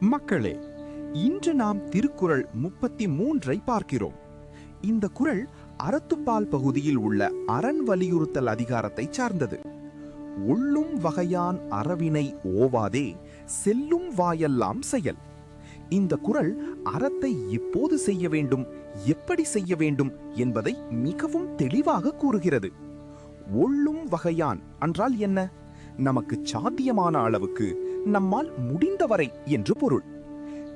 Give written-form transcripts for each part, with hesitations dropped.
மக்களே, இன்று நாம் திருக்குறள் 33 பார்க்கிறோம். இந்த குறள் அறத்துப்பால் பகுதியில் உள்ள அரண் வலியுறுத்தல் அதிகாரத்தை சார்ந்தது. ஒள்ளும் வகையான் அறவினை ஓவாதே, செல்லும் வாயெல்லாம் செயல். இந்த குறள் அறத்தை எப்போது செய்ய வேண்டும், எப்படி செய்ய வேண்டும் என்பதை மிகவும் தெளிவாக கூறுகிறது. ஒள்ளும் வகையான் என்றால் என்ன? நமக்கு சாத்தியமான அளவுக்கு, நம்மால் முடிந்தவரை என்று பொருள்.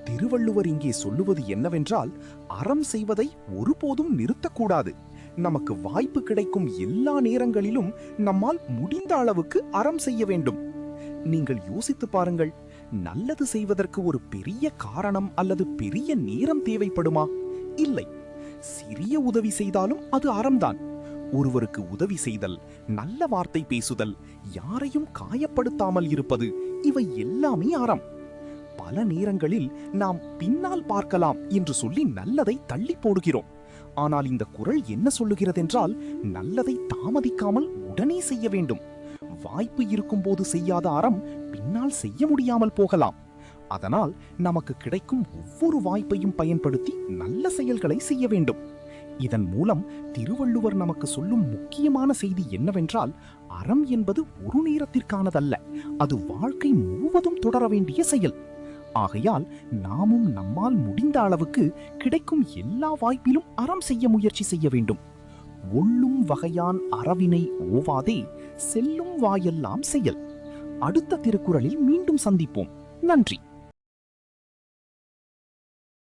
திருவள்ளுவர் இங்கே சொல்லுவது என்னவென்றால், அறம் செய்வதை ஒருபோதும் நிறுத்தக்கூடாது. நமக்கு வாய்ப்பு கிடைக்கும் எல்லா நேரங்களிலும் நம்மால் முடிந்த அளவுக்கு அறம் செய்ய வேண்டும். நீங்கள் யோசித்து பாருங்கள், நல்லது செய்வதற்கு ஒரு பெரிய காரணம் அல்லது பெரிய நேரம் தேவைப்படுமா? இல்லை. சிறிய உதவி செய்தாலும் அது அறம்தான். ஒருவருக்கு உதவி செய்தல், நல்ல வார்த்தை பேசுதல், யாரையும் காயப்படுத்தாமல் இருப்பது, இவை எல்லாமே அறம். பல நேரங்களில் நாம் பின்னால் பார்க்கலாம் என்று சொல்லி நல்லதை தள்ளி போடுகிறோம். ஆனால் இந்த குறள் என்ன சொல்லுகிறதென்றால், நல்லதை தாமதிக்காமல் உடனே செய்ய வேண்டும். வாய்ப்பு இருக்கும் போது செய்யாத அறம் பின்னால் செய்ய முடியாமல் போகலாம். அதனால் நமக்கு கிடைக்கும் ஒவ்வொரு வாய்ப்பையும் பயன்படுத்தி நல்ல செயல்களை செய்ய வேண்டும். இதன் மூலம் திருவள்ளுவர் நமக்கு சொல்லும் முக்கியமான செய்தி என்னவென்றால், அறம் என்பது ஒரு நேரத்திற்கானதல்ல, அது வாழ்க்கை முழுவதும் தொடர வேண்டிய செயல். ஆகையால் நாமும் நம்மால் முடிந்த அளவுக்கு கிடைக்கும் எல்லா வாய்ப்பிலும் அறம் செய்ய முயற்சி செய்ய வேண்டும். ஒள்ளும் வகையான் அறவினை ஓவாதே, செல்லும் வாயெல்லாம் செயல். அடுத்த திருக்குறளில் மீண்டும் சந்திப்போம். நன்றி.